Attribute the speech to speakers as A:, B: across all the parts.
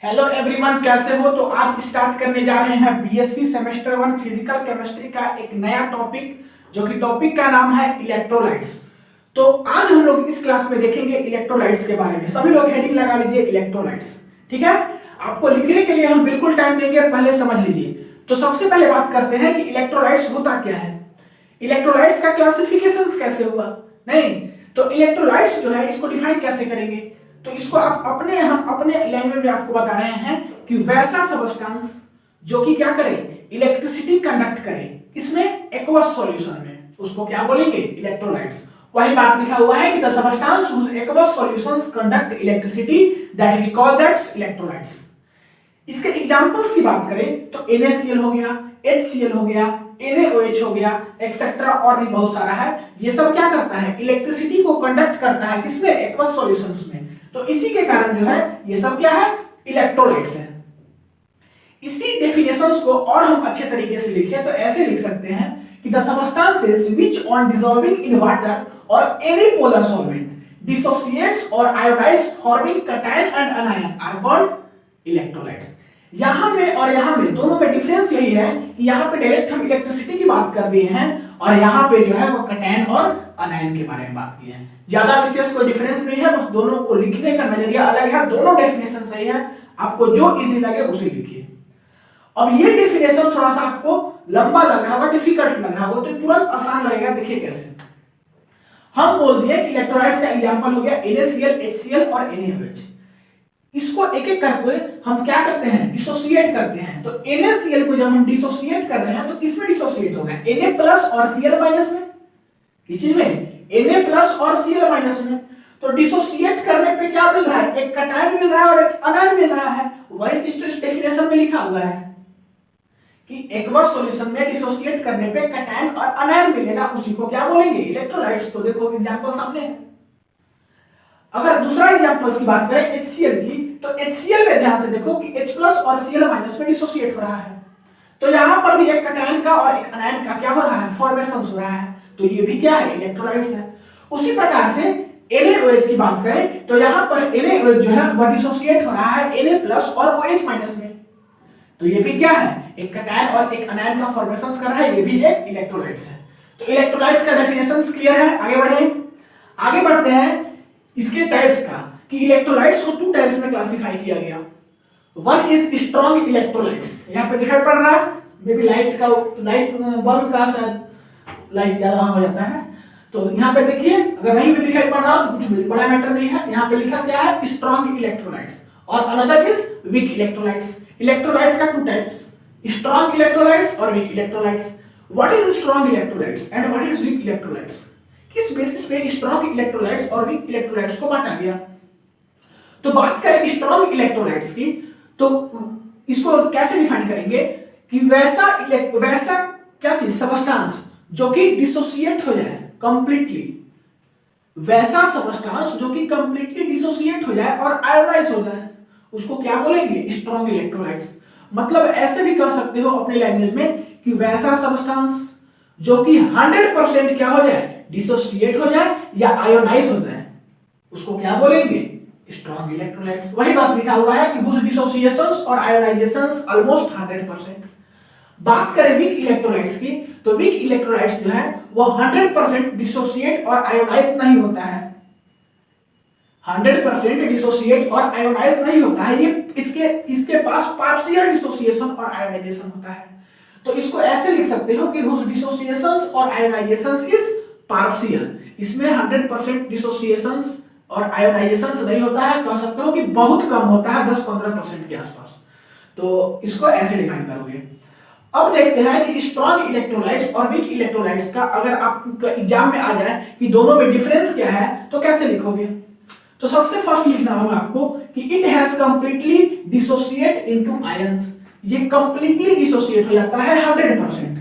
A: Hello everyone, कैसे हो। तो आज स्टार्ट करने जा रहे हैं बीएससी सेमेस्टर 1 फिजिकल केमिस्ट्री का एक नया टॉपिक, जो कि टॉपिक का नाम है इलेक्ट्रोलाइट्स। तो आज हम लोग इस क्लास में देखेंगे इलेक्ट्रोलाइट्स के बारे में। सभी लोग हेडिंग लगा लीजिए इलेक्ट्रोलाइट्स, ठीक है। आपको लिखने के लिए हम बिल्कुल टाइम देंगे, पहले समझ लीजिए। तो सबसे पहले बात करते हैं कि इलेक्ट्रोलाइट्स होता क्या है, इलेक्ट्रोलाइट्स का क्लासिफिकेशन कैसे हुआ। नहीं तो इलेक्ट्रोलाइट्स जो है इसको डिफाइन कैसे करेंगे, तो इसको हम अपने लैंग्वेज में आपको बता रहे हैं कि वैसा सबस्टेंस जो कि क्या करे, इलेक्ट्रिसिटी कंडक्ट करे, इसमें एक्वस सॉल्यूशन में, उसको क्या बोलेंगे, इलेक्ट्रोलाइट्स। वही बात लिखा हुआ है कि the substance whose aqueous solutions conduct electricity that we call that's electrolytes. इसके एग्जांपल्स की बात करें तो NaCl हो गया, HCl हो गया, NaOH हो गया, एक्सेट्रा और भी बहुत सारा है। ये सब क्या करता है, इलेक्ट्रिसिटी को कंडक्ट करता है, किसमें, एक्वस सॉल्यूशंस में। तो इसी के कारण जो है ये सब क्या है, इलेक्ट्रोलाइट्स है। इसी डेफिनेशंस को और हम अच्छे तरीके से लिखें तो ऐसे लिख सकते हैं कि the substances which on dissolving in water और एनी पोलर सॉल्वेंट डिसोसिएट्स और ionise forming cation and anion are called electrolytes. यहां में और यहां में दोनों में डिफरेंस यही है कि यहां पे डायरेक्ट हम इलेक्ट्रिसिटी की बात कर दिए हैं और यहां पे जो है वो कैटायन और एनायन के बारे में बात की है। ज्यादा विशेष कोई डिफरेंस नहीं है, बस दोनों को लिखने का नजरिया अलग है, दोनों डेफिनेशन सही है। आपको जो इजी लगे उसे लिखिए। अब ये डेफिनेशन थोड़ा सा आपको लंबा लग रहा होगा, डिफिकल्ट लग रहा होगा, तो तुरंत आसान लगेगा। देखिए कैसे हम बोल दिए कि इलेक्ट्रोलाइट्स का एग्जांपल हो गया NaCl, HCl और NaOH। इसको एक एक करके हम क्या करते हैं, डिसोसिएट करते हैं। तो NaCl को जब हम डिसोसिएट कर रहे हैं तो किसमें डिसोसिएट होगा, Na प्लस और Cl माइनस में। किस चीज में, Na प्लस और Cl माइनस में। तो डिसोसिएट करने पे क्या मिल रहा है, एक कैटायन मिल रहा है और एक एनायन मिल रहा है। वही चीज तो इस डेफिनेशन में लिखा हुआ है कि एक्वस सॉल्यूशन में डिसोसिएट करने पे कैटायन और एनायन मिलेगा, उसी को क्या बोलेंगे, इलेक्ट्रोलाइट्स। तो देखो एग्जांपल सामने है। अगर दूसरा एग्जांपल्स की बात करें HCl की, तो HCl में ध्यान से देखो कि H प्लस और Cl माइनस में डिसोसिएट हो रहा है। तो यहां पर भी एक कैटायन का और एक एनायन का क्या हो रहा है, फॉर्मेशन हो रहा है। तो ये भी क्या है, इलेक्ट्रोलाइट्स है। उसी प्रकार से NaOH की बात करें तो यहां पर NaOH जो है वह डिसोसिएट हो रहा है Na प्लस और OH माइनस में। तो ये भी क्या है, एक कैटायन और एक एनायन का फॉर्मेशन कर रहा है, ये भी एक इलेक्ट्रोलाइट्स है। तो इलेक्ट्रोलाइट्स का डेफिनेशन क्लियर है। आगे बढ़ते हैं इसके टाइप्स का, कि इलेक्ट्रोलाइट्स को टू टाइप्स में क्लासिफाई किया गया। वन इज स्ट्रॉन्ग इलेक्ट्रोलाइट्स, यहाँ पे दिखाई पड़ रहा है, मे बी लाइट बल्ब का शायद लाइट ज्यादा हो जाता है। तो यहाँ पे देखिए, अगर नहीं भी दिखाई पड़ रहा तो कुछ बड़ा मैटर नहीं है। यहाँ पे लिखा क्या है, स्ट्रॉन्ग इलेक्ट्रोलाइट्स, और another is weak electrolytes. Electrolytes का टू टाइप्स, स्ट्रॉन्ग इलेक्ट्रोलाइट्स और weak electrolytes. What is strong electrolytes and what is weak electrolytes. किस बेसिस पे स्ट्रॉन्ग इलेक्ट्रोलाइट्स और वीक इलेक्ट्रोलाइट्स को बांटा गया। तो बात करें स्ट्रॉन्ग इलेक्ट्रोलाइट्स की, तो इसको कैसे डिफाइन करेंगे कि वैसा क्या चीज, सबस्टेंस जो कि डिसोसिएट हो जाए कंप्लीटली, वैसा सबस्टेंस जो कि कंप्लीटली डिसोसिएट हो जाए और आयोडाइज हो जाए, उसको क्या बोलेंगे, स्ट्रॉन्ग इलेक्ट्रोलाइट्स। मतलब ऐसे भी कह सकते हो अपने लैंग्वेज में कि वैसा सबस्टेंस जो कि 100% क्या हो जाए, डिसोसिएट हो जाए या आयोनाइज हो जाए, उसको क्या बोलेंगे, स्ट्रॉन्ग इलेक्ट्रोलाइट्स। वही बात लिखा हुआ है कि whose dissociations और आयोनाइजेशंस ऑलमोस्ट 100%। बात करें वीक इलेक्ट्रोलाइट्स की, तो वीक इलेक्ट्रोलाइट्स जो है वो 100% डिसोसिएट और आयोनाइज नहीं होता है। 100% डिसोसिएट और आयोनाइज नहीं होता है, ये इसके पास पार्शियल डिसोसिएशन और आयोनाइजेशन होता है। तो इसको ऐसे लिख सकते हो कि whose dissociations और आयोनाइजेशंस इज पार्शियल। इसमें 100% डिसोसिएशंस और आयोनाइजेशंस नहीं होता है, कह सकते हो कि बहुत कम होता है, 10-15% के आसपास। तो इसको ऐसे डिफाइन करोगे। अब देखते हैं कि स्ट्रॉन्ग इलेक्ट्रोलाइट्स और वीक इलेक्ट्रोलाइट्स का अगर आपका एग्जाम में आ जाए कि दोनों में डिफरेंस क्या है, तो कैसे लिखोगे। तो सबसे फर्स्ट लिखना होगा आपको कि it has completely dissociate into ions. ये कंप्लीटली डिसोसिएट हो जाता है 100%।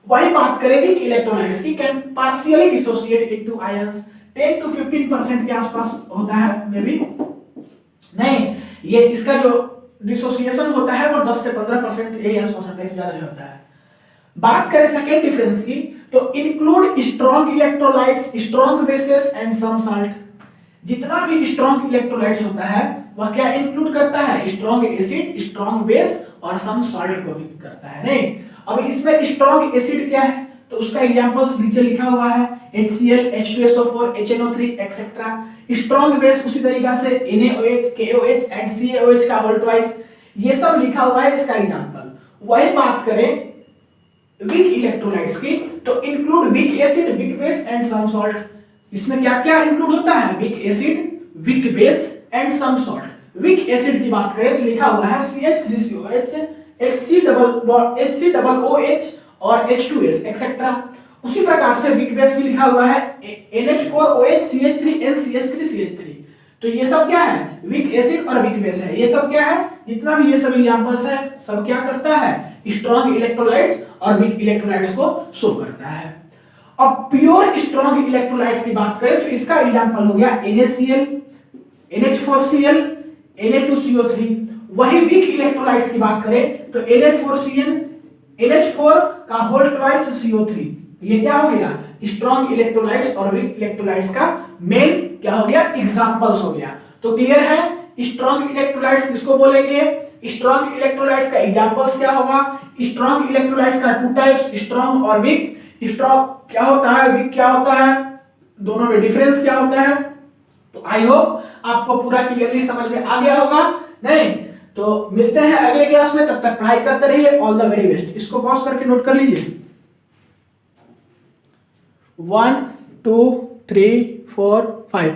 A: वही बात करेंगे कि इलेक्ट्रोलाइट्स की can partially dissociate into ions, 10 to 15% के आसपास होता है, मे बी नहीं, ये इसका जो डिसोसिएशन होता है वो 10 से 15%, यही आसपास होता है, इससे ज्यादा नहीं होता है। बात करें सेकेंड डिफरेंस की, तो include strong electrolytes, strong bases and some salt. जितना भी स्ट्रॉन्ग इलेक्ट्रोलाइट्स होता है वह क्या इंक्लूड करता है, स्ट्रॉन्ग एसिड, स्ट्रॉन्ग बेस और सम सॉल्ट को भी करता है। नहीं, अब इसमें स्ट्रॉन्ग एसिड क्या है, तो उसका एग्जांपल्स नीचे लिखा हुआ है, HCl, H2SO4, HNO3 etcetera. Strong base उसी तरीका से NaOH, KOH एंड CaOH का होल ट्वाइस, ये सब लिखा हुआ है इसका एग्जांपल। वही बात करें वीक इलेक्ट्रोलाइट्स की, तो include weak acid, weak base and some salt. इसमें क्या क्या इंक्लूड होता है, weak acid, weak base and some salt. Weak acid की बात करें तो लिखा हुआ है CH3COH, HCOOH और H2S एक्सेट्रा। उसी प्रकार से वीक बेस भी लिखा हुआ है NH4OH, CH3N, तो ये सब क्या है, वीक एसिड और वीक बेस है। ये सब क्या है, जितना भी ये सब एग्जांपल्स है सब क्या करता है, स्ट्रॉन्ग इलेक्ट्रोलाइट्स और वीक इलेक्ट्रोलाइट्स को शो करता है। अब प्योर स्ट्रॉन्ग इलेक्ट्रोलाइट्स की बात करें तो इसका एग्जांपल हो गया NaCl, NH4Cl, Na2CO3। वही वीक इलेक्ट्रोलाइट्स की बात करें तो Na4Cn, NH4 का होल ट्वाइस CO3। ये क्या हो गया, स्ट्रॉन्ग इलेक्ट्रोलाइट्स और वीक इलेक्ट्रोलाइट्स का मेन क्या हो गया, एग्जांपल्स हो गया। तो क्लियर है, स्ट्रॉन्ग इलेक्ट्रोलाइट्स किसको बोलेंगे, स्ट्रॉन्ग इलेक्ट्रोलाइट्स का एग्जांपल्स क्या होगा, स्ट्रॉन्ग इलेक्ट्रोलाइट्स का टू टाइप्स, स्ट्रॉन्ग और वीक। स्ट्रॉन्ग क्या होता है, वीक क्या होता है, दोनों में डिफरेंस क्या होता है। तो आई होप आपको पूरा क्लियरली समझ में आ गया होगा। नहीं तो मिलते हैं अगले क्लास में, तब तक पढ़ाई करते रहिए। All the very best. इसको पॉज करके नोट कर लीजिए। 1 2 3 4 5